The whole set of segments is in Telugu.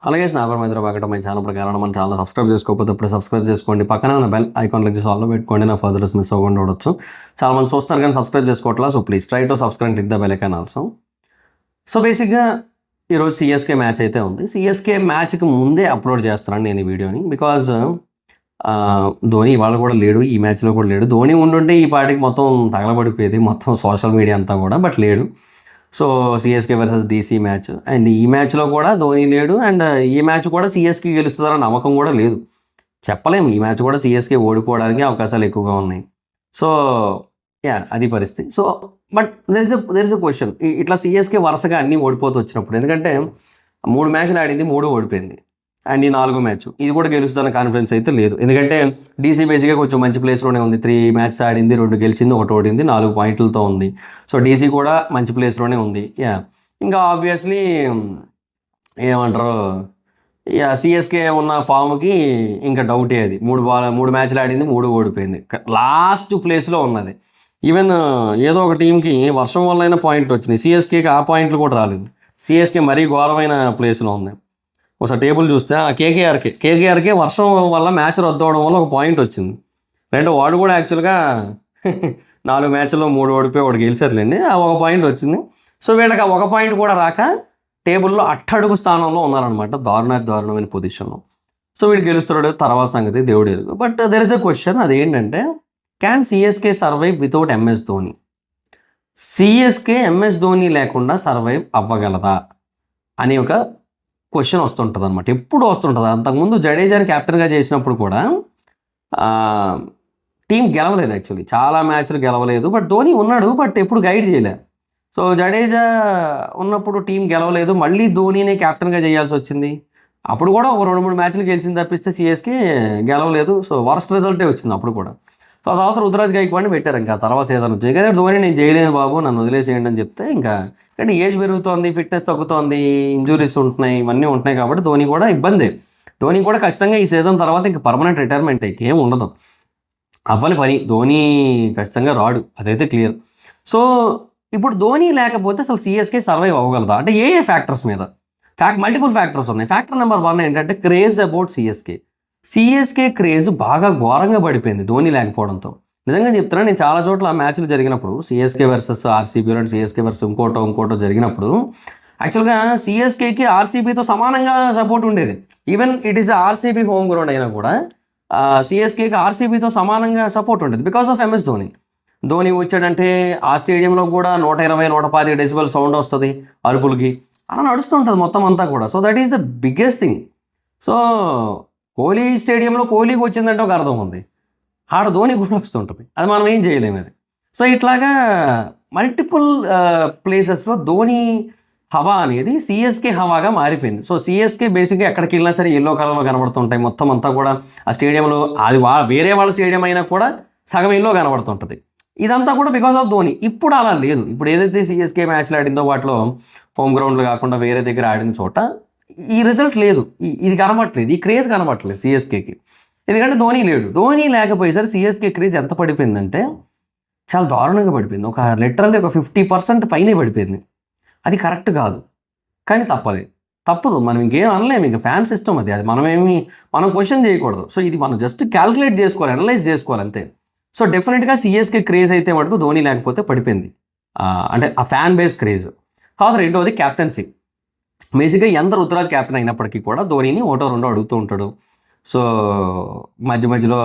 అలాగే స్నాపర్ మైత్ర పాకటం మన ఛానల్ ప్రకారం మన ఛానల్ సబ్స్క్రైబ్ చేసుకోకపోతే ఇప్పుడు సబ్స్క్రైబ్ చేసుకోండి. పక్కన ఉన్న బెల్ ఐకాన్ క్లిక్ చేసి ఆల్లో పెట్టుకోండి. నా ఫర్దర్స్ మిస్ అవ్వకుండా ఉండొచ్చు. చాలా మంది చూస్తారు కానీ సబ్స్క్రైబ్ చేసుకోవట్లా. So please try to subscribe click the bell icon also. So బేసిక్గా ఈరోజు సిఎస్కే మ్యాచ్ అయితే ఉంది. సిఎస్కే మ్యాచ్కి ముందే అప్లోడ్ చేస్తున్నాను నేను ఈ వీడియోని. బికాజ్ ధోని ఇవాళ కూడా లేడు, ఈ మ్యాచ్లో కూడా లేడు. ధోని ఉండుంటే ఈ పాటికి మొత్తం తగలబడిపోయేది మొత్తం సోషల్ మీడియా అంతా కూడా, బట్ లేడు. So CSK versus DC match, and ఈ మ్యాచ్లో కూడా ధోని లేడు. అండ్ ఈ మ్యాచ్ కూడా సిఎస్కే గెలుస్తుందన్న నమ్మకం కూడా లేదు. చెప్పలేము, ఈ మ్యాచ్ కూడా సిఎస్కే ఓడిపోవడానికి అవకాశాలు ఎక్కువగా ఉన్నాయి. సో అది పరిస్థితి. So but there is a question, ఇట్లా సిఎస్కే వరుసగా అన్నీ ఓడిపోతూ వచ్చినప్పుడు, ఎందుకంటే 3 మ్యాచ్లు ఆడింది, 3 ఓడిపోయింది. అండ్ ఈ 4వ మ్యాచ్ ఇది కూడా గెలుస్తుందన్న కాన్ఫిడెన్స్ అయితే లేదు. ఎందుకంటే డీసీ బేసిక్గా కొంచెం మంచి ప్లేస్లోనే ఉంది. 3 మ్యాచ్ ఆడింది, 2 గెలిచింది, 1 ఓడింది, 4 పాయింట్లతో ఉంది. సో డీసీ కూడా మంచి ప్లేస్లోనే ఉంది. ఇంకా ఆబ్వియస్లీ ఏమంటారు, సిఎస్కే ఉన్న ఫామ్కి ఇంకా డౌటే అది. 3 మ్యాచ్లు ఆడింది, 3 ఓడిపోయింది, లాస్ట్ ప్లేస్లో ఉన్నది. ఈవెన్ ఏదో ఒక టీంకి వర్షం వల్ల అయినా పాయింట్లు వచ్చినాయి, సిఎస్కేకి ఆ పాయింట్లు కూడా రాలేదు. సిఎస్కే మరీ ఘోరమైన ప్లేస్లో ఉంది. ఒకసారి టేబుల్ చూస్తే కేకేఆర్కే వర్షం వల్ల మ్యాచ్ రద్దు అవడం వల్ల 1 పాయింట్ వచ్చింది. వాడు కూడా యాక్చువల్గా 4 మ్యాచ్లో 3 ఓడిపోయి 1 గెలిచేట్లేండి, ఆ 1 పాయింట్ వచ్చింది. సో వీళ్ళకి ఆ 1 పాయింట్ కూడా రాక టేబుల్లో అట్టడుగు స్థానంలో ఉన్నారనమాట, దారుణమైన పొజిషన్లో. సో వీళ్ళు గెలుస్తున్నాడు, తర్వాత సంగతి దేవుడు ఎరుగు. But there is a question, అదేంటంటే can CSK survive without MS Dhoni? CSK MS Dhoni లేకుండా సర్వైవ్ అవ్వగలదా అని ఒక క్వశ్చన్ వస్తుంటుంది అనమాట, ఎప్పుడు వస్తుంటుంది. అంతకుముందు జడేజాని క్యాప్టెన్గా చేసినప్పుడు కూడా టీం గెలవలేదు, యాక్చువల్లీ చాలా మ్యాచ్లు గెలవలేదు. బట్ ధోని ఉన్నాడు, బట్ ఎప్పుడు గైడ్ చేయలేదు. సో జడేజా ఉన్నప్పుడు టీం గెలవలేదు, మళ్ళీ ధోనినే క్యాప్టెన్గా చేయాల్సి వచ్చింది. అప్పుడు కూడా ఒక 2-3 మ్యాచ్లు గెలిచింది తప్పిస్తే సిఎస్కే గెలవలేదు. సో వర్స్ట్ రిజల్టే వచ్చింది అప్పుడు కూడా. సో ఆ తర్వాత రుతురాజ్ గైక్వాడ్ని పెట్టారు. ఇంకా తర్వాత సీజన్ వచ్చాయి కానీ ధోని నేను చేయలేను బాబు, నన్ను వదిలేసేయండి అని చెప్తే, ఇంకా అంటే ఏజ్ పెరుగుతోంది, ఫిట్నెస్ తగ్గుతోంది, ఇంజురీస్ ఉంటున్నాయి, ఇవన్నీ ఉంటున్నాయి కాబట్టి ధోని కూడా ఇబ్బంది. ధోని కూడా ఖచ్చితంగా ఈ సీజన్ తర్వాత ఇంకా పర్మనెంట్ రిటైర్మెంట్ అయితే ఏం ఉండదు, అవ్వాలి పని. ధోని ఖచ్చితంగా రాడు, అదైతే క్లియర్. సో ఇప్పుడు ధోని లేకపోతే అసలు సిఎస్కే సర్వైవ్ అవ్వగలదా అంటే ఏ ఫ్యాక్టర్స్ మీద? మల్టిపుల్ ఫ్యాక్టర్స్ ఉన్నాయి. ఫ్యాక్టర్ నెంబర్ 1 ఏంటంటే క్రేజ్ అబౌట్ సిఎస్కే క్రేజ్ బాగా ఘోరంగా పడిపోయింది ధోని లేకపోవడంతో. నిజంగా చెప్తున్నా, నేను చాలా చోట్ల మ్యాచ్లు జరిగినప్పుడు CSK versus RCB, CSK versus ఇంకోటో జరిగినప్పుడు యాక్చువల్గా సిఎస్కేకి ఆర్సీబీతో సమానంగా సపోర్ట్ ఉండేది. Even it is RCB home ground అయినా కూడా సిఎస్కేకి ఆర్సీబీతో సమానంగా సపోర్ట్ ఉండేది because of MS Dhoni. Dhoni వచ్చాడంటే ఆ స్టేడియంలో కూడా 120-115 డెసిబెల్ సౌండ్ వస్తుంది అరుపులకి, అలా నడుస్తుంటుంది మొత్తం అంతా కూడా. So that is the biggest thing. So Kohli స్టేడియంలో కోహ్లీకి వచ్చిందంటే ఒక అర్థం ఉంది, ఆడ ధోని కూడా వస్తుంటుంది, అది మనం ఏం చేయలేము అది. సో ఇట్లాగా మల్టిపుల్ ప్లేసెస్లో ధోని హవా అనేది సిఎస్కే హవాగా మారిపోయింది. సో సిఎస్కే బేసిక్గా ఎక్కడికి వెళ్ళినా సరే ఎల్లో కలర్లో కనబడుతుంటాయి మొత్తం అంతా కూడా. ఆ స్టేడియంలో అది వేరే వాళ్ళ స్టేడియం అయినా కూడా సగం ఎల్లో కనబడుతుంటుంది. ఇదంతా కూడా బికాస్ ఆఫ్ ధోని. ఇప్పుడు అలా లేదు. ఇప్పుడు ఏదైతే సిఎస్కే మ్యాచ్లు ఆడిందో వాటిలో హోమ్ గ్రౌండ్లు కాకుండా వేరే దగ్గర ఆడిన చోట ఈ రిజల్ట్ లేదు, ఇది కనబడట్లేదు, ఈ క్రేజ్ కనబడట్లేదు సిఎస్కేకి. ఎందుకంటే ధోని లేడు. ధోని లేకపోయేసరికి సిఎస్కే క్రేజ్ ఎంత పడిపోయిందంటే చాలా దారుణంగా పడిపోయింది. లిటరల్లీ ఒక 50% పైనే పడిపోయింది. అది కరెక్ట్ కాదు, కానీ తప్పదు. మనం ఇంకేం అనలేము, ఇంకా ఫ్యాన్ సిస్టమ్ అది మనం క్వశ్చన్ చేయకూడదు. సో ఇది మనం జస్ట్ క్యాల్కులేట్ చేసుకోవాలి, అనలైజ్ చేసుకోవాలి అంతే. సో డెఫినెట్గా సిఎస్కే క్రేజ్ అయితే మటుకు ధోని లేకపోతే పడిపోయింది, అంటే ఆ ఫ్యాన్ బేస్ క్రేజ్. తర్వాత రెండోది క్యాప్టెన్సీ. బేసిక్గా ఎంత రుతురాజ్ క్యాప్టెన్ అయినప్పటికీ కూడా ధోనిని 1-2 అడుగుతూ ఉంటాడు. సో మధ్యలో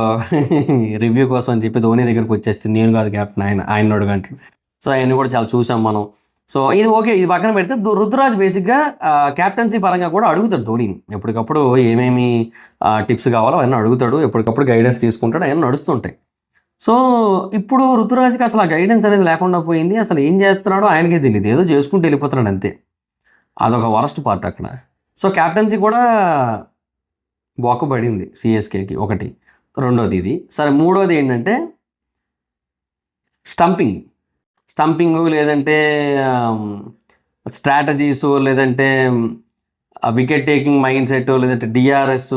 రివ్యూ కోసం అని చెప్పి ధోని దగ్గరికి వచ్చేస్తుంది, నేను కాదు క్యాప్టెన్, ఆయన అడుగంటాడు. సో అవన్నీ కూడా చాలా చూసాం మనం. సో ఇది ఓకే, ఇది పక్కన పెడితే రుతురాజ్ బేసిక్గా క్యాప్టెన్సీ పరంగా కూడా అడుగుతాడు ధోనిని. ఎప్పటికప్పుడు ఏమేమి టిప్స్ కావాలో అవన్నీ అడుగుతాడు, ఎప్పటికప్పుడు గైడెన్స్ తీసుకుంటాడు, అవన్నీ నడుస్తుంటాయి. సో ఇప్పుడు రుతురాజ్కి అసలు ఆ గైడెన్స్ అనేది లేకుండా పోయింది. అసలు ఏం చేస్తున్నాడో ఆయనకే తెలియదు, ఏదో చేసుకుంటూ వెళ్ళిపోతున్నాడు అంతే. అదొక వరస్ట్ పార్ట్ అక్కడ. సో క్యాప్టెన్సీ కూడా బాకుపడింది సిఎస్కేకి, ఒకటి. రెండోది ఇది సరే. మూడోది ఏంటంటే స్టంపింగ్ లేదంటే స్ట్రాటజీస్, లేదంటే వికెట్ టేకింగ్ మైండ్ సెట్, లేదంటే డిఆర్ఎస్,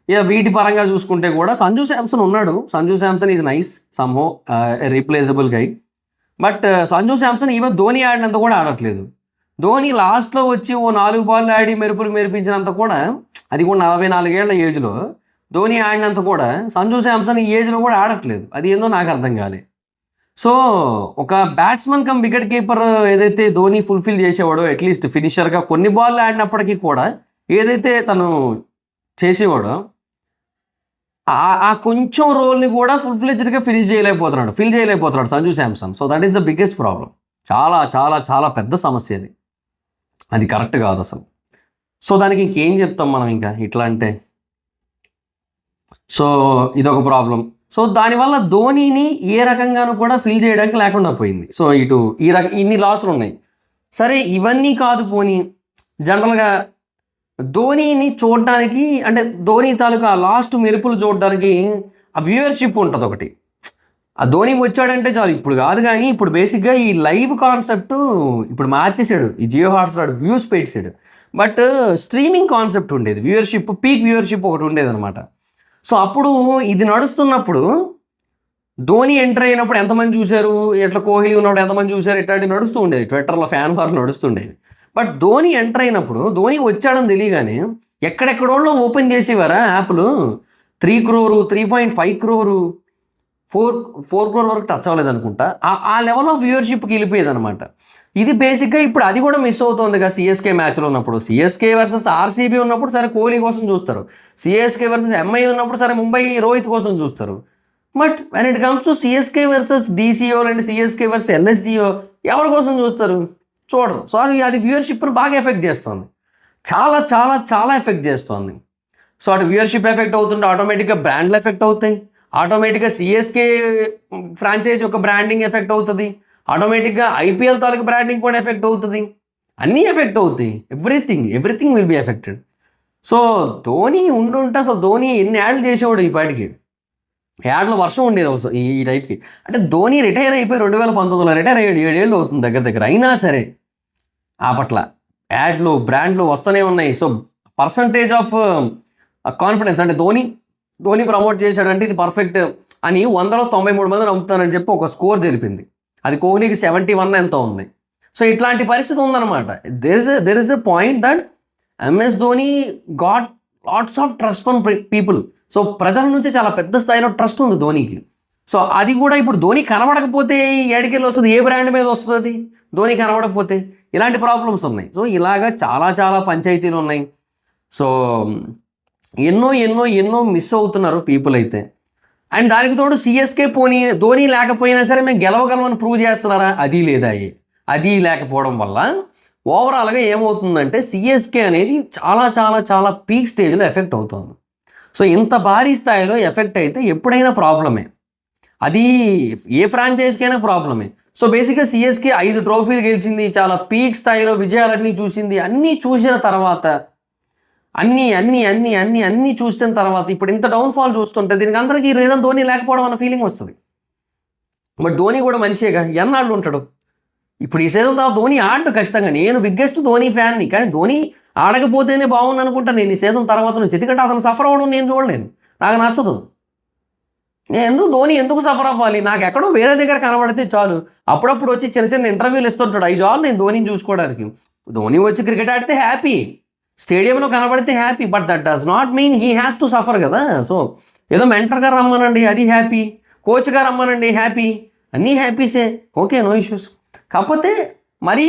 ఇక వీటి పరంగా చూసుకుంటే కూడా సంజు శాంసన్ ఉన్నాడు. Sanju Samson is nice, somehow replaceable guy. But Sanju Samson even Dhoni ఆడినంత కూడా ఆడట్లేదు. ధోని లాస్ట్లో వచ్చి ఓ 4 బాల్ ఆడి మెరుపులు మెరిపించినంత కూడా, అది కూడా 44 ఏళ్ల ఏజ్లో ధోని ఆడినంత కూడా సంజు శాంసన్ ఈ ఏజ్లో కూడా ఆడట్లేదు. అది ఏందో నాకు అర్థం కాలే. సో ఒక బ్యాట్స్‌మన్ కమ్ వికెట్ కీపర్ ఏదైతే ధోని ఫుల్‌ఫిల్ చేసేవాడో అట్‌లీస్ట్ ఫినిషర్‌గా కొన్ని బాల్లు ఆడినప్పటికీ కూడా ఏదైతే తను చేసేవాడో ఆ కొంచెం రోల్‌ని కూడా ఫుల్ ఫ్లెడ్జ్డ్‌గా ఫిల్ చేయలేకపోతున్నాడు Sanju Samson. So that is the biggest problem. చాలా చాలా చాలా పెద్ద సమస్య అది. అది కరెక్ట్ కాదసలు. సో దానికి ఇంకేం చెప్తాం మనం ఇంకా ఇట్లా అంటే? సో ఇదొక ప్రాబ్లమ్. సో దానివల్ల ధోనిని ఏ రకంగానూ కూడా ఫిల్ చేయడానికి లేకుండా పోయింది. సో ఇటు ఇన్ని లాసులున్నాయి. సరే ఇవన్నీ కాదు పోనీ జనరల్‌గా ధోనిని చూడడానికి అంటే ధోని తాలూకా లాస్ట్ మెరుపులు చూడడానికి ఆ వ్యూవర్‌షిప్ ఉంటదొకటి. ఆ ధోని వచ్చాడంటే చాలు. ఇప్పుడు కాదు గానీ ఇప్పుడు బేసిక్‌గా ఈ లైవ్ కాన్సెప్ట్ ఇప్పుడు మార్చేసాడు. ఈ జియో హాట్‌స్టార్ వ్యూస్ పెట్టేసాడు. బట్ స్ట్రీమింగ్ కాన్సెప్ట్ ఉండేది. పీక్ వ్యూవర్‌షిప్ ఒకటి ఉండేదనమాట. సో అప్పుడు ఇది నడుస్తున్నప్పుడు ధోని ఎంటర్ అయినప్పుడు ఎంతమంది చూశారు, ఇట్లా కోహ్లీ ఉన్నప్పుడు ఎంతమంది చూశారు, ఇట్లాంటివి నడుస్తూ ఉండేది. ట్విట్టర్‌లో ఫ్యాన్ వార్ నడుస్తుండేవి. బట్ ధోని ఎంటర్ అయినప్పుడు ధోని వచ్చాడని తెలియగానే ఎక్కడెక్కడోళ్ళు ఓపెన్ చేసేవారా యాప్లు. 3 crore, 3.5 crore, 4 crore వరకు టచ్ అవ్వలేదు అనుకుంటా. ఆ లెవెల్ ఆఫ్ వ్యూవర్షిప్కి వెళ్ళిపోయేది అనమాట. ఇది బేసిక్గా ఇప్పుడు అది కూడా మిస్ అవుతుందిగా సిఎస్కే మ్యాచ్లో ఉన్నప్పుడు. సిఎస్కే వర్సెస్ ఆర్సీబీ ఉన్నప్పుడు సరే కోహ్లీ కోసం చూస్తారు. సిఎస్కే వర్సెస్ ఎంఐ ఉన్నప్పుడు సరే ముంబై రోహిత్ కోసం చూస్తారు. But when it comes to CSK versus డీసీఓ అండ్ సిఎస్కే వర్సెస్ ఎల్ఎస్జిఓ ఎవరి కోసం చూస్తారు? చూడరు. సో అది వ్యూవర్షిప్ని బాగా ఎఫెక్ట్ చేస్తుంది. చాలా చాలా చాలా ఎఫెక్ట్ చేస్తుంది. సో అటు వ్యూవర్షిప్ ఎఫెక్ట్ అవుతుంటే ఆటోమేటిక్గా బ్రాండ్లు ఎఫెక్ట్ అవుతాయి. ఆటోమేటిక్గా సిఎస్కే ఫ్రాంచైజ్ యొక్క బ్రాండింగ్ ఎఫెక్ట్ అవుతుంది. ఆటోమేటిక్గా ఐపీఎల్ తాలూకు బ్రాండింగ్ కూడా ఎఫెక్ట్ అవుతుంది. అన్నీ ఎఫెక్ట్ అవుతాయి. Everything will be affected. So Dhoni ఉండుంటే అసలు ధోని ఎన్ని యాడ్లు చేసేవాడు ఈ పాటికి. యాడ్లో వర్షం ఉండేది ఈ టైప్కి. అంటే ధోని రిటైర్ అయిపోయి 2019లో రిటైర్ అయ్యాడు. 7 ఏళ్ళు అవుతుంది దగ్గర. అయినా సరే ఆ పట్ల యాడ్లు బ్రాండ్లు వస్తూనే ఉన్నాయి. సో పర్సంటేజ్ ఆఫ్ కాన్ఫిడెన్స్ అంటే ధోని ప్రమోట్ చేశాడంటే ఇది పర్ఫెక్ట్ అని 100లో 93 మంది నమ్ముతానని చెప్పి ఒక స్కోర్ తెలిపింది. అది కోహ్లీకి 71 ఎంతో ఉంది. సో ఇట్లాంటి పరిస్థితి ఉందన్నమాట. There is a point that MS Dhoni got lots of trust from people. So ప్రజల నుంచి చాలా పెద్ద స్థాయిలో ట్రస్ట్ ఉంది ధోనికి. సో అది కూడా ఇప్పుడు ధోని కనబడకపోతే ఏడికెళ్ళి వస్తుంది? ఏ బ్రాండ్ మీద వస్తుంది ధోని కనబడకపోతే? ఇలాంటి ప్రాబ్లమ్స్ ఉన్నాయి. సో ఇలాగా చాలా చాలా పంచాయతీలు ఉన్నాయి. సో ఎన్నో మిస్ అవుతున్నారు పీపుల్ అయితే. అండ్ దానికి తోడు సిఎస్కే ధోని లేకపోయినా సరే మేము గెలవగలమని ప్రూవ్ చేస్తున్నారా? అది లేదా. అది లేకపోవడం వల్ల ఓవరాల్గా ఏమవుతుందంటే సిఎస్కే అనేది చాలా చాలా చాలా పీక్ స్టేజ్లో ఎఫెక్ట్ అవుతుంది. సో ఇంత భారీ స్థాయిలో ఎఫెక్ట్ అయితే ఎప్పుడైనా ప్రాబ్లమే. అది ఏ ఫ్రాంచైజ్కైనా ప్రాబ్లమే. సో బేసిక్గా సిఎస్కే 5 ట్రోఫీలు గెలిచింది, చాలా పీక్ స్థాయిలో విజయాలన్నీ చూసింది. అన్నీ చూసిన తర్వాత అన్నీ చూసిన తర్వాత ఇప్పుడు ఇంత డౌన్ఫాల్ చూస్తుంటే దీనికి అందరికీ రీజన్ ధోని లేకపోవడం అన్న ఫీలింగ్ వస్తుంది. బట్ ధోని కూడా మనిషేగా, ఎన్నాళ్ళు ఉంటాడు? ఇప్పుడు ఈ సీజన్ తర్వాత ధోని ఆడడు ఖచ్చితంగా. నేను బిగ్గెస్ట్ ధోని ఫ్యాన్ని. కానీ ధోని ఆడకపోతేనే బాగుంది అనుకుంటా నేను ఈ సీజన్ తర్వాత నుంచి. ఎందుకంటే అతను సఫర్ అవ్వడం నేను చూడలేను, నాకు నచ్చదు. నేను ధోని ఎందుకు సఫర్ అవ్వాలి? నాకు ఎక్కడో వేరే దగ్గర కనబడితే చాలు. అప్పుడప్పుడు వచ్చి చిన్న ఇంటర్వ్యూలు ఇస్తుంటాడు, అవి చాలు నేను ధోనిని చూసుకోవడానికి. ధోని వచ్చి క్రికెట్ ఆడితే హ్యాపీ, స్టేడియంలో కనబడితే happy. But that does not mean he has to suffer కదా. సో ఏదో మెంటర్గా రమ్మనండి, అది హ్యాపీ. కోచ్గా రమ్మనండి, హ్యాపీ. అన్నీ హ్యాపీసే, ఓకే, నో ఇష్యూస్. కాకపోతే మరీ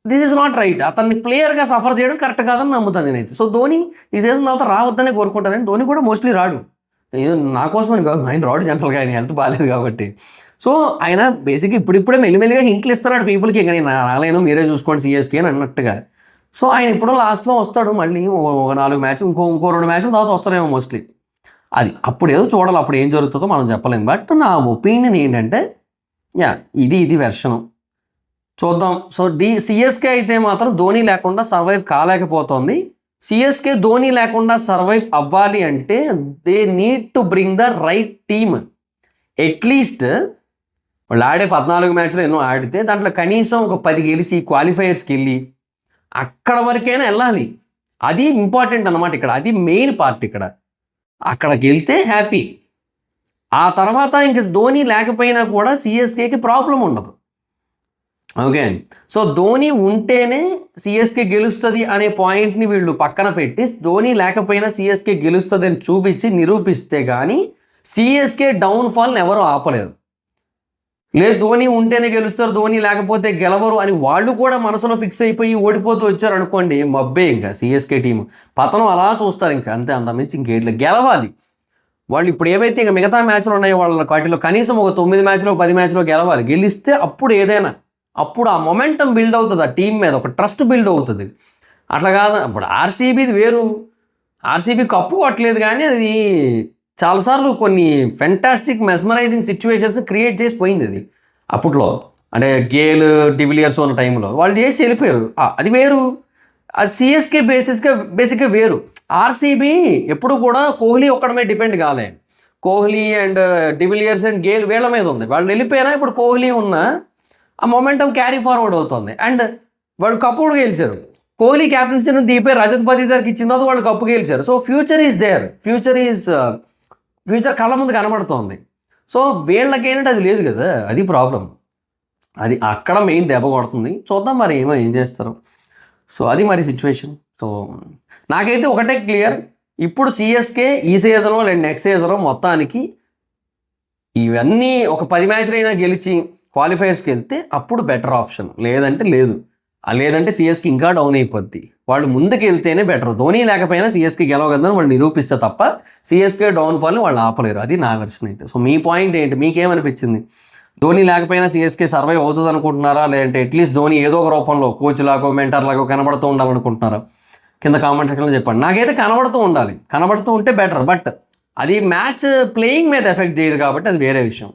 దిస్ ఈజ్ నాట్ రైట్. అతన్ని ప్లేయర్గా సఫర్ చేయడం కరెక్ట్ కాదని నమ్ముతాను నేనైతే. సో ధోని ఈ సీజన్ తర్వాత రావద్దనే కోరుకుంటానని. ధోని కూడా మోస్ట్లీ రాడు, నా కోసమని కాదు, ఆయన రాడు జనరల్గా, ఆయన హెల్త్ బాగాలేదు కాబట్టి. సో ఆయన బేసిక్గా ఇప్పుడిప్పుడే మెల్లిమెల్లిగా హింట్లు ఇస్తున్నాడు పీపుల్కి. ఇంకా నేను రాలేను, మీరే చూసుకోండి సిఎస్కే అని అన్నట్టుగా. సో ఆయన ఎప్పుడో లాస్ట్లో వస్తాడు, మళ్ళీ 4 మ్యాచ్లు ఇంకో 2 మ్యాచ్ల తర్వాత వస్తారేమో మోస్ట్లీ. అది అప్పుడు ఏదో చూడాలి, అప్పుడు ఏం జరుగుతుందో మనం చెప్పలేము. బట్ నా ఒపీనియన్ ఏంటంటే ఇది వెర్షను చూద్దాం. సో సిఎస్కే అయితే మాత్రం ధోని లేకుండా సర్వైవ్ కాలేకపోతుంది. సిఎస్కే ధోని లేకుండా సర్వైవ్ అవ్వాలి అంటే they need to bring the right team. At least వాళ్ళు ఆడే 14 మ్యాచ్లు ఎన్నో ఆడితే దాంట్లో కనీసం ఒక 10 గెలిచి క్వాలిఫైయర్స్కి వెళ్ళి అక్కడ వరకైనా వెళ్ళాలి. అది ఇంపార్టెంట్ అన్నమాట ఇక్కడ, అది మెయిన్ పార్ట్ ఇక్కడ. అక్కడికి వెళ్తే హ్యాపీ. ఆ తర్వాత ఇంక ధోని లేకపోయినా కూడా సిఎస్కేకి ప్రాబ్లం ఉండదు. ఓకే. సో ధోని ఉంటేనే సిఎస్కే గెలుస్తుంది అనే పాయింట్ని వీళ్ళు పక్కన పెట్టి ధోని లేకపోయినా సిఎస్కే గెలుస్తుంది అని చూపించి నిరూపిస్తే కానీ సిఎస్కే డౌన్ఫాల్ని ఎవరు ఆపలేరు. లేదు ధోని ఉంటేనే గెలుస్తారు, ధోని లేకపోతే గెలవరు అని వాళ్ళు కూడా మనసులో ఫిక్స్ అయిపోయి ఓడిపోతూ వచ్చారు అనుకోండి, మబ్బే ఇంకా సిఎస్కే టీం పతనం అలా చూస్తారు. ఇంకా అంతే, అంతమించి ఇంకేట్లే. గెలవాలి వాళ్ళు. ఇప్పుడు ఏవైతే ఇంకా మిగతా మ్యాచ్లు ఉన్నాయో వాళ్ళ వాటిలో కనీసం ఒక 9 మ్యాచ్లో 10 మ్యాచ్లో గెలవాలి. గెలిస్తే అప్పుడు ఏదైనా, అప్పుడు ఆ మొమెంటం బిల్డ్ అవుతుంది, ఆ టీం మీద ఒక ట్రస్ట్ బిల్డ్ అవుతుంది. అట్లా కాదు. ఇప్పుడు ఆర్సీబీది వేరు, ఆర్సీబీ కప్పు కొట్టలేదు కానీ అది చాలాసార్లు కొన్ని ఫెంటాస్టిక్ మెస్మరైజింగ్ సిచ్యువేషన్స్ క్రియేట్ చేసి పోయింది అది అప్పట్లో. అంటే గేల్ డివిలియర్స్ ఉన్న టైంలో వాళ్ళు చేసి వెళ్ళిపోయారు. అది వేరు. అది సిఎస్కే బేసిక్గా వేరు. ఆర్సీబీ ఎప్పుడు కూడా కోహ్లీ ఒక్కడి మీద డిపెండ్ కాలే. Kohli and de Villiers and Gayle వీళ్ళ మీద ఉంది. వాళ్ళు వెళ్ళిపోయినా ఇప్పుడు కోహ్లీ ఉన్న ఆ మొమెంటం క్యారీ ఫార్వర్డ్ అవుతుంది. అండ్ వాళ్ళు కప్పు కూడా గెలిచారు. కోహ్లీ క్యాప్టెన్సీని దీపే రజత్ పతిదార్కి ఇచ్చిన తర్వాత వాళ్ళు కప్పు గెలిచారు. So future is there. Future కళ్ళ ముందు కనబడుతోంది. సో వీళ్ళకేంటంటే అది లేదు కదా, అది ప్రాబ్లం. అది అక్కడ మెయిన్ దెబ్బ కొడుతుంది. చూద్దాం మరి ఏం చేస్తారు. సో అది మరి సిచ్యువేషన్. సో నాకైతే ఒకటే క్లియర్, ఇప్పుడు సిఎస్కే ఈ సీజనో లేదా నెక్స్ట్ సీజనో మొత్తానికి ఇవన్నీ ఒక 10 మ్యాచ్లు అయినా గెలిచి క్వాలిఫైర్స్కి వెళ్తే అప్పుడు బెటర్ ఆప్షన్. లేదంటే లేదు. లేదంటే సిఎస్కి ఇంకా డౌన్ అయిపోద్ది. వాళ్ళు ముందుకు వెళ్తేనే బెటర్. ధోని లేకపోయినా సిఎస్కి గెలవగలదని వాళ్ళు నిరూపిస్తే తప్ప సిఎస్కే డౌన్ఫాల్ని వాళ్ళు ఆపలేరు. అది నా వెర్షన్ అయితే. సో మీ పాయింట్ ఏంటి? మీకేమనిపించింది? ధోని లేకపోయినా సిఎస్కే సర్వైవ్ అవుతుంది అనుకుంటున్నారా, లేదంటే అట్లీస్ట్ ధోని ఏదో ఒక రూపంలో కోచ్ లాగో మెంటర్ లాగో కనబడుతూ ఉండాలనుకుంటున్నారా? కింద కామెంట్ సెక్షన్లో చెప్పండి. నాకైతే కనబడుతూ ఉండాలి, కనబడుతూ ఉంటే బెటర్. బట్ అది మ్యాచ్ ప్లేయింగ్ మీద ఎఫెక్ట్ చేయదు కాబట్టి అది వేరే విషయం.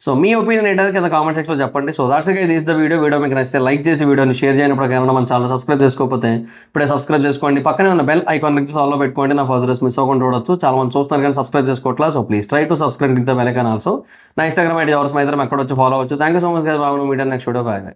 సో మీ ఒపీనియన్ ఏంటంటే కింద కామెంట్ సెక్షన్లో చెప్పండి. So that's it this the video మీకు నచ్చితే లైక్ చేసి వీడియోని షేర్ చేయనప్పుడు కన్నా మన ఛానల్ సబ్స్క్రైబ్ చేసుకోకపోతే ఇప్పుడే సబ్స్క్రైబ్ చేసుకోండి. పక్కనే ఉన్న బెల్ ఐకాన్ క్లిక్ చేసి ఆల్లో పెట్టుకోండి. నా ఫర్దర్స్ మిస్ అవ్వకుండా చూడొచ్చు. చాలా మంది చూస్తున్నారు కానీ సబ్స్క్రైబ్ చేసుకోవట్లా. So please try to subscribe click the bell icon also. నా ఇన్స్టాగ్రామ్ ఐడి ఎవరు మైత్రం ఎక్కడ వచ్చి ఫాలో అవచ్చు. Thank you so much guys. బాబు మీటర్ నెక్స్ట్ వీడియో. బాయ్.